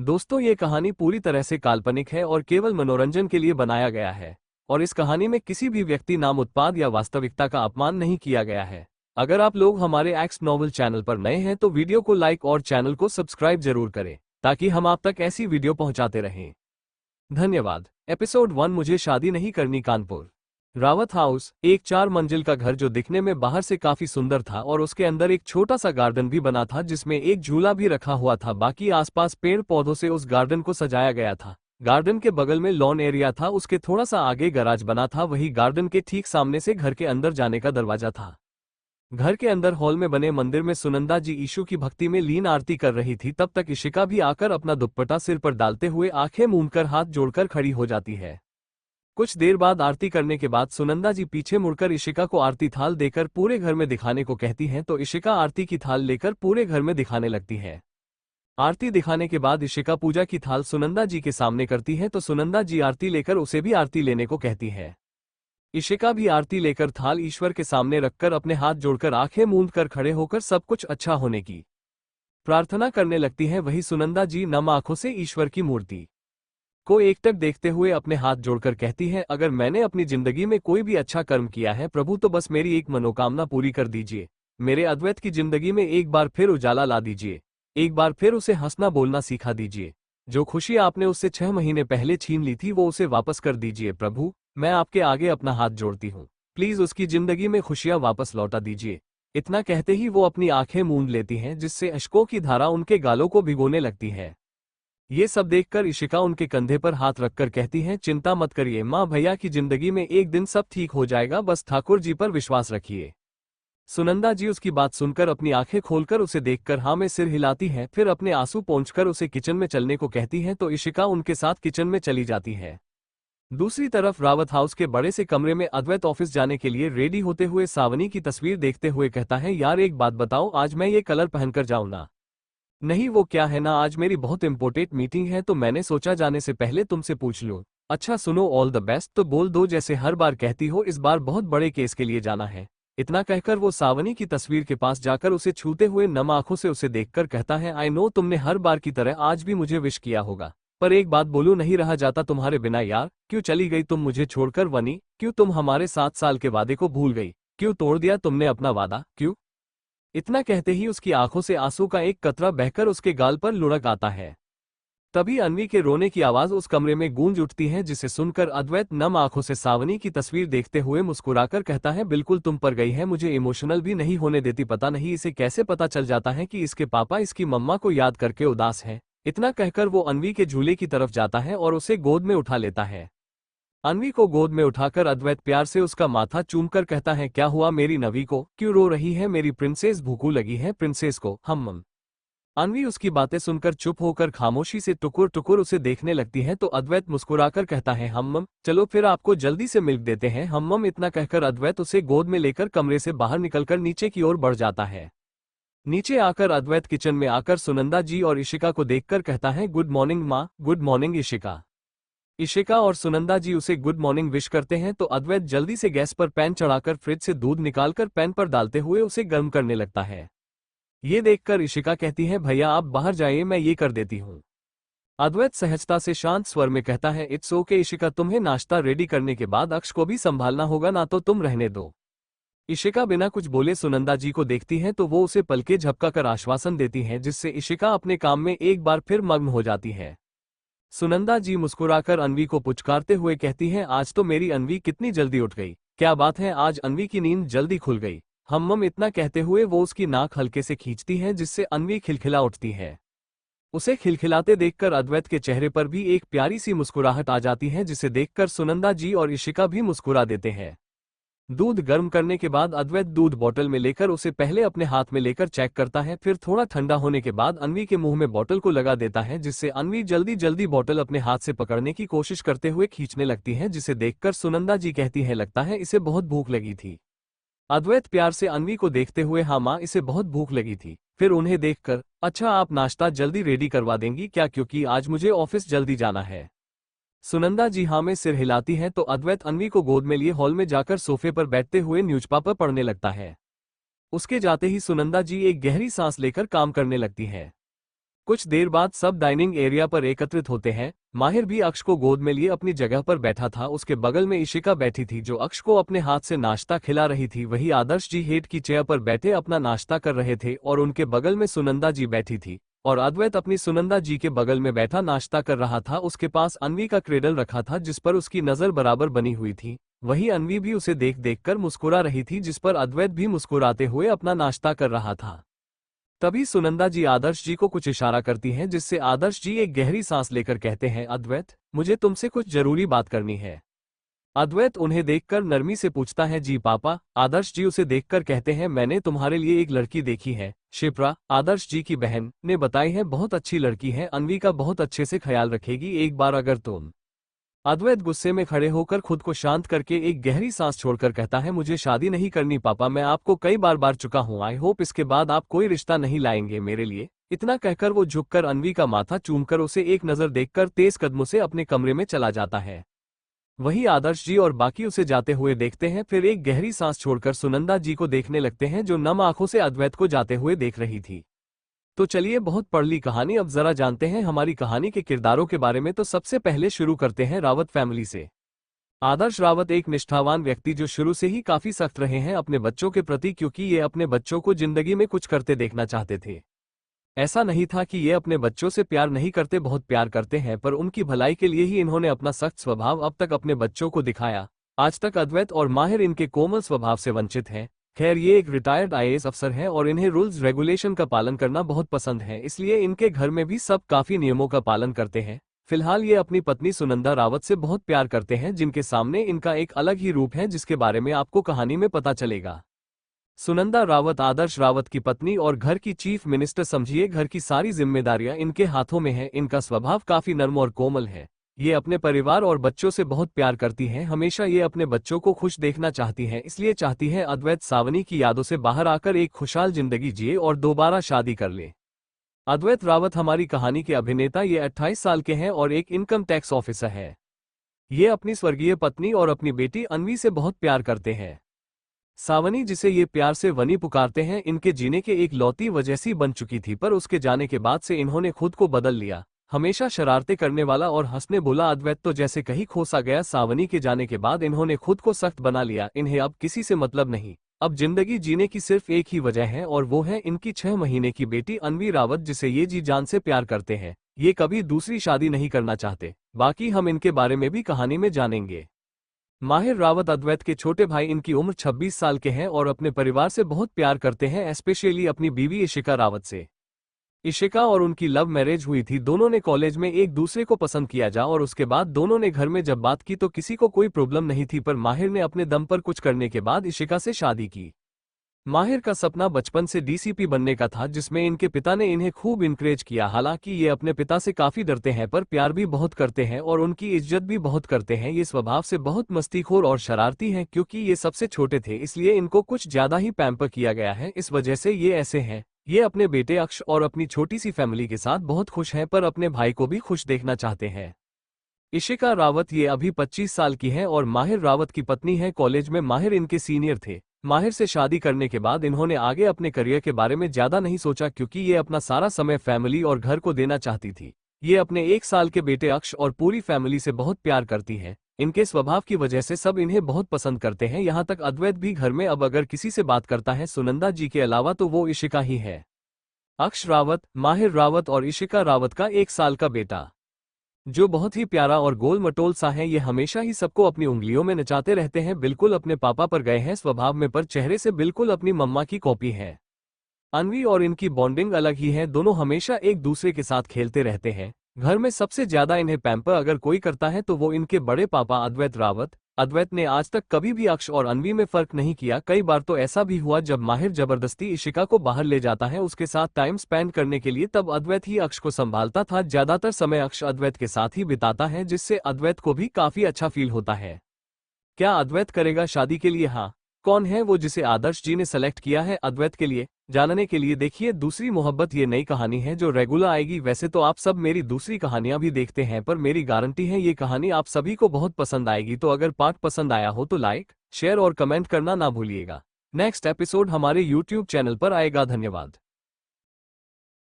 दोस्तों, ये कहानी पूरी तरह से काल्पनिक है और केवल मनोरंजन के लिए बनाया गया है। और इस कहानी में किसी भी व्यक्ति, नाम, उत्पाद या वास्तविकता का अपमान नहीं किया गया है। अगर आप लोग हमारे एक्स नॉवल चैनल पर नए हैं तो वीडियो को लाइक और चैनल को सब्सक्राइब जरूर करें, ताकि हम आप तक ऐसी वीडियो पहुंचाते रहें। धन्यवाद। एपिसोड 1, मुझे शादी नहीं करनी, कानपुर। रावत हाउस एक 4 मंजिल का घर जो दिखने में बाहर से काफी सुंदर था और उसके अंदर एक छोटा सा गार्डन भी बना था जिसमें एक झूला भी रखा हुआ था। बाकी आसपास पेड़ पौधों से उस गार्डन को सजाया गया था। गार्डन के बगल में लॉन एरिया था, उसके थोड़ा सा आगे गैराज बना था। वही गार्डन के ठीक सामने से घर के अंदर जाने का दरवाजा था। घर के अंदर हॉल में बने मंदिर में सुनंदा जी यीशु की भक्ति में लीन आरती कर रही थी। तब तक इशिका भी आकर अपना दुपट्टा सिर पर डालते हुए आंखें मूंदकर हाथ जोड़कर खड़ी हो जाती है। कुछ देर बाद आरती करने के बाद सुनंदा जी पीछे मुड़कर इशिका को आरती थाल देकर पूरे घर में दिखाने को कहती हैं, तो इशिका आरती की थाल लेकर पूरे घर में दिखाने लगती है। आरती दिखाने के बाद इशिका पूजा की थाल सुनंदा जी के सामने करती है, तो सुनंदा जी आरती लेकर उसे भी आरती लेने को कहती है। इशिका भी आरती लेकर थाल ईश्वर के सामने रखकर अपने हाथ जोड़कर आंखें मूंद कर खड़े होकर सब कुछ अच्छा होने की प्रार्थना करने लगती है। वही सुनंदा जी नम आंखों से ईश्वर की मूर्ति को एकटक देखते हुए अपने हाथ जोड़कर कहती है, अगर मैंने अपनी जिंदगी में कोई भी अच्छा कर्म किया है प्रभु, तो बस मेरी एक मनोकामना पूरी कर दीजिए। मेरे अद्वैत की जिंदगी में एक बार फिर उजाला ला दीजिए। एक बार फिर उसे हंसना बोलना सिखा दीजिए। जो खुशी आपने उससे 6 महीने पहले छीन ली थी वो उसे वापस कर दीजिए प्रभु। मैं आपके आगे अपना हाथ जोड़ती हूँ, प्लीज उसकी जिंदगी में खुशियां वापस लौटा दीजिए। इतना कहते ही वो अपनी आंखें मूंद लेती हैं, जिससे अश्कों की धारा उनके गालों को भिगोने लगती है। ये सब देखकर इशिका उनके कंधे पर हाथ रखकर कहती है, चिंता मत करिए माँ, भैया की जिंदगी में एक दिन सब ठीक हो जाएगा, बस ठाकुर जी पर विश्वास रखिए। सुनंदा जी उसकी बात सुनकर अपनी आंखें खोलकर उसे देखकर हाँ में सिर हिलाती है, फिर अपने आंसू पोंछकर उसे किचन में चलने को कहती है, तो इशिका उनके साथ किचन में चली जाती है। दूसरी तरफ रावत हाउस के बड़े से कमरे में अद्वैत ऑफिस जाने के लिए रेडी होते हुए सावनी की तस्वीर देखते हुए कहता है, यार एक बात बताओ, आज मैं ये कलर पहनकर जाऊं ना? नहीं, वो क्या है ना, आज मेरी बहुत इंपॉर्टेंट मीटिंग है तो मैंने सोचा जाने से पहले तुमसे पूछ लूं। अच्छा सुनो, ऑल द बेस्ट तो बोल दो, जैसे हर बार कहती हो, इस बार बहुत बड़े केस के लिए जाना है। इतना कहकर वो सावनी की तस्वीर के पास जाकर उसे छूते हुए नम आंखों से उसे देखकर कहता है, आई नो तुमने हर बार की तरह आज भी मुझे विश किया होगा, पर एक बात बोलूं, नहीं रहा जाता तुम्हारे बिना यार। क्यों चली गई तुम मुझे छोड़कर वनी? क्यों तुम हमारे 7 साल के वादे को भूल गई? क्यों तोड़ दिया तुमने अपना वादा? क्यों? इतना कहते ही उसकी आंखों से आंसू का एक कतरा बहकर उसके गाल पर लुढ़क आता है। तभी अन्वी के रोने की आवाज उस कमरे में गूंज उठती है, जिसे सुनकर अद्वैत नम आंखों से सावनी की तस्वीर देखते हुए मुस्कुराकर कहता है, बिल्कुल तुम पर गई है, मुझे इमोशनल भी नहीं होने देती। पता नहीं इसे कैसे पता चल जाता है कि इसके पापा इसकी मम्मा को याद करके उदास हैं। इतना कहकर वो अन्वी के झूले की तरफ जाता है और उसे गोद में उठा लेता है। अन्वी को गोद में उठाकर अद्वैत प्यार से उसका माथा चूमकर कहता है, क्या हुआ मेरी नवी को? क्यों रो रही है मेरी प्रिंसेस? भूखू लगी है प्रिंसेस को? हम। अन्वी उसकी बातें सुनकर चुप होकर खामोशी से टुकुर टुकुर उसे देखने लगती है, तो अद्वैत मुस्कुराकर कहता है, हम चलो फिर आपको जल्दी से मिल्क देते हैं हम। इतना कहकर अद्वैत उसे गोद में लेकर कमरे से बाहर निकलकर नीचे की ओर बढ़ जाता है। नीचे आकर अद्वैत किचन में आकर सुनंदा जी और इशिका को देखकर कहता है, गुड मॉर्निंग माँ। Good morning Ishika. इशिका और सुनंदा जी उसे गुड मॉर्निंग विश करते हैं, तो अद्वैत जल्दी से गैस पर पैन चढ़ाकर फ्रिज से दूध निकालकर पैन पर डालते हुए उसे गर्म करने लगता है। ये देखकर इशिका कहती है, भैया आप बाहर जाइए, मैं ये कर देती हूँ। अद्वैत सहजता से शांत स्वर में कहता है, इट्स ओके इशिका, तुम्हें नाश्ता रेडी करने के बाद अक्ष को भी संभालना होगा ना, तो तुम रहने दो। इशिका बिना कुछ बोले सुनंदा जी को देखती है, तो वो उसे पलके झपकाकर आश्वासन देती हैं, जिससे इशिका अपने काम में एक बार फिर मग्न हो जाती है। सुनंदा जी मुस्कुराकर अन्वी को पुचकारते हुए कहती हैं, आज तो मेरी अन्वी कितनी जल्दी उठ गई, क्या बात है, आज अन्वी की नींद जल्दी खुल गई। हम। इतना कहते हुए वो उसकी नाक हल्के से खींचती है, जिससे अन्वी खिलखिला उठती है। उसे खिलखिलाते देखकर अद्वैत के चेहरे पर भी एक प्यारी सी मुस्कुराहट आ जाती है, जिसे देखकर सुनंदा जी और इशिका भी मुस्कुरा देते हैं। दूध गर्म करने के बाद अद्वैत दूध बोतल में लेकर उसे पहले अपने हाथ में लेकर चेक करता है, फिर थोड़ा ठंडा होने के बाद अन्वी के मुंह में बोतल को लगा देता है, जिससे अन्वी जल्दी जल्दी बोतल अपने हाथ से पकड़ने की कोशिश करते हुए खींचने लगती है, जिसे देखकर सुनंदा जी कहती है, लगता है इसे बहुत भूख लगी थी। अद्वैत प्यार से अन्वी को देखते हुए, हाँ माँ, इसे बहुत भूख लगी थी। फिर उन्हें देखकर, अच्छा आप नाश्ता जल्दी रेडी करवा देंगी क्या, क्योंकि आज मुझे ऑफिस जल्दी जाना है। सुनंदा जी हाँ में सिर हिलाती है, तो अद्वैत अन्वी को गोद में लिए हॉल में जाकर सोफे पर बैठते हुए न्यूज़पेपर पढ़ने लगता है। उसके जाते ही सुनंदा जी एक गहरी सांस लेकर काम करने लगती है। कुछ देर बाद सब डाइनिंग एरिया पर एकत्रित होते हैं। माहिर भी अक्ष को गोद में लिए अपनी जगह पर बैठा था। उसके बगल में इशिका बैठी थी जो अक्ष को अपने हाथ से नाश्ता खिला रही थी। वही आदर्श जी हेड की चेयर पर बैठे अपना नाश्ता कर रहे थे और उनके बगल में सुनंदा जी बैठी थी और अद्वैत अपनी सुनंदा जी के बगल में बैठा नाश्ता कर रहा था। उसके पास अन्वी का क्रेडल रखा था जिस पर उसकी नजर बराबर बनी हुई थी। वही अन्वी भी उसे देख देख कर मुस्कुरा रही थी जिस पर अद्वैत भी मुस्कुराते हुए अपना नाश्ता कर रहा था। तभी सुनंदा जी आदर्श जी को कुछ इशारा करती हैं जिससे आदर्श जी एक गहरी सांस लेकर कहते हैं, अद्वैत मुझे तुमसे कुछ जरूरी बात करनी है। अद्वैत उन्हें देखकर नरमी से पूछता है, जी पापा। आदर्श जी उसे देखकर कहते हैं, मैंने तुम्हारे लिए एक लड़की देखी है। शिप्रा, आदर्श जी की बहन, ने बताई है, बहुत अच्छी लड़की है, अन्वी का बहुत अच्छे से ख्याल रखेगी एक बार अगर तुम। अद्वैत गुस्से में खड़े होकर खुद को शांत करके एक गहरी सांस छोड़कर कहता है, मुझे शादी नहीं करनी पापा, मैं आपको कई बार चुका हूँ। आई होप इसके बाद आप कोई रिश्ता नहीं लाएंगे मेरे लिए। इतना कहकर वो झुककर अन्वी का माथा चूमकर उसे एक नजर देखकर तेज कदमों से अपने कमरे में चला जाता है। वही आदर्श जी और बाकी उसे जाते हुए देखते हैं, फिर एक गहरी सांस छोड़कर सुनंदा जी को देखने लगते हैं जो नम आंखों से अद्वैत को जाते हुए देख रही थी। तो चलिए, बहुत पढ़ ली कहानी, अब जरा जानते हैं हमारी कहानी के किरदारों के बारे में। तो सबसे पहले शुरू करते हैं रावत फैमिली से। आदर्श रावत एक निष्ठावान व्यक्ति जो शुरू से ही काफी सख्त रहे हैं अपने बच्चों के प्रति, क्योंकि ये अपने बच्चों को जिंदगी में कुछ करते देखना चाहते थे। ऐसा नहीं था कि ये अपने बच्चों से प्यार नहीं करते, बहुत प्यार करते हैं, पर उनकी भलाई के लिए ही इन्होंने अपना सख्त स्वभाव अब तक अपने बच्चों को दिखाया। आज तक अद्वैत और माहिर इनके कोमल स्वभाव से वंचित हैं। खैर, ये एक रिटायर्ड आईएएस अफसर हैं और इन्हें रूल्स रेगुलेशन का पालन करना बहुत पसंद है, इसलिए इनके घर में भी सब काफी नियमों का पालन करते हैं। फिलहाल ये अपनी पत्नी सुनंदा रावत से बहुत प्यार करते हैं, जिनके सामने इनका एक अलग ही रूप है जिसके बारे में आपको कहानी में पता चलेगा। सुनंदा रावत आदर्श रावत की पत्नी और घर की चीफ मिनिस्टर, समझिए घर की सारी जिम्मेदारियां इनके हाथों में है। इनका स्वभाव काफी नर्म और कोमल है। ये अपने परिवार और बच्चों से बहुत प्यार करती हैं। हमेशा ये अपने बच्चों को खुश देखना चाहती हैं, इसलिए चाहती हैं अद्वैत सावनी की यादों से बाहर आकर एक खुशहाल जिंदगी जिए और दोबारा शादी कर ले। अद्वैत रावत हमारी कहानी के अभिनेता, ये 28 साल के हैं और एक इनकम टैक्स ऑफिसर है। ये अपनी स्वर्गीय पत्नी और अपनी बेटी अन्वी से बहुत प्यार करते हैं। सावनी, जिसे ये प्यार से वनी पुकारते हैं, इनके जीने के एक लौती वजह सी बन चुकी थी, पर उसके जाने के बाद से इन्होंने खुद को बदल लिया। हमेशा शरारतें करने वाला और हंसने बोला अद्वैत तो जैसे कहीं खोसा गया। सावनी के जाने के बाद इन्होंने खुद को सख्त बना लिया। इन्हें अब किसी से मतलब नहीं, अब जिंदगी जीने की सिर्फ एक ही वजह है और वो है इनकी 6 महीने की बेटी अन्वी रावत, जिसे ये जी जान से प्यार करते हैं। ये कभी दूसरी शादी नहीं करना चाहते। बाकी हम इनके बारे में भी कहानी में जानेंगे। माहिर रावत अद्वैत के छोटे भाई, इनकी उम्र 26 साल के हैं और अपने परिवार से बहुत प्यार करते हैं, स्पेशली अपनी बीवी इशिका रावत से। इशिका और उनकी लव मैरिज हुई थी। दोनों ने कॉलेज में एक दूसरे को पसंद किया जा और उसके बाद दोनों ने घर में जब बात की तो किसी को कोई प्रॉब्लम नहीं थी, पर माहिर ने अपने दम पर कुछ करने के बाद इशिका से शादी की। माहिर का सपना बचपन से डीसीपी बनने का था, जिसमें इनके पिता ने इन्हें खूब इनकरेज किया। हालांकि ये अपने पिता से काफी डरते हैं, पर प्यार भी बहुत करते हैं और उनकी इज्जत भी बहुत करते हैं। ये स्वभाव से बहुत मस्तीखोर और शरारती हैं, क्योंकि ये सबसे छोटे थे इसलिए इनको कुछ ज्यादा ही पैम्पर किया गया है, इस वजह से ये ऐसे हैं। ये अपने बेटे अक्ष और अपनी छोटी सी फैमिली के साथ बहुत खुश हैं, पर अपने भाई को भी खुश देखना चाहते हैं। इशिका रावत ये अभी 25 साल की है और माहिर रावत की पत्नी है। कॉलेज में माहिर इनके सीनियर थे। माहिर से शादी करने के बाद इन्होंने आगे अपने करियर के बारे में ज्यादा नहीं सोचा, क्योंकि ये अपना सारा समय फैमिली और घर को देना चाहती थी। ये अपने 1 साल के बेटे अक्ष और पूरी फैमिली से बहुत प्यार करती हैं। इनके स्वभाव की वजह से सब इन्हें बहुत पसंद करते हैं, यहाँ तक अद्वैत भी घर में अब अगर किसी से बात करता है सुनंदा जी के अलावा तो वो इशिका ही है। अक्ष रावत, माहिर रावत और इशिका रावत का 1 साल का बेटा, जो बहुत ही प्यारा और गोल मटोल सा है। ये हमेशा ही सबको अपनी उंगलियों में नचाते रहते हैं। बिल्कुल अपने पापा पर गए हैं स्वभाव में, पर चेहरे से बिल्कुल अपनी मम्मा की कॉपी है। अन्वी और इनकी बॉन्डिंग अलग ही है, दोनों हमेशा एक दूसरे के साथ खेलते रहते हैं। घर में सबसे ज्यादा इन्हें पैम्पर अगर कोई करता है तो वो इनके बड़े पापा अद्वैत रावत। अद्वैत ने आज तक कभी भी अक्ष और अन्वी में फर्क नहीं किया। कई बार तो ऐसा भी हुआ जब माहिर जबरदस्ती इशिका को बाहर ले जाता है उसके साथ टाइम स्पेंड करने के लिए, तब अद्वैत ही अक्ष को संभालता था। ज्यादातर समय अक्ष अद्वैत के साथ ही बिताता है, जिससे अद्वैत को भी काफी अच्छा फील होता है। क्या अद्वैत करेगा शादी के लिए? हाँ। कौन है वो जिसे आदर्श जी ने सेलेक्ट किया है अद्वैत के लिए? जानने के लिए देखिए दूसरी मोहब्बत, ये नई कहानी है जो रेगुलर आएगी। वैसे तो आप सब मेरी दूसरी कहानियां भी देखते हैं, पर मेरी गारंटी है ये कहानी आप सभी को बहुत पसंद आएगी। तो अगर पार्ट पसंद आया हो तो लाइक, शेयर और कमेंट करना ना भूलिएगा। नेक्स्ट एपिसोड हमारे YouTube चैनल पर आएगा। धन्यवाद।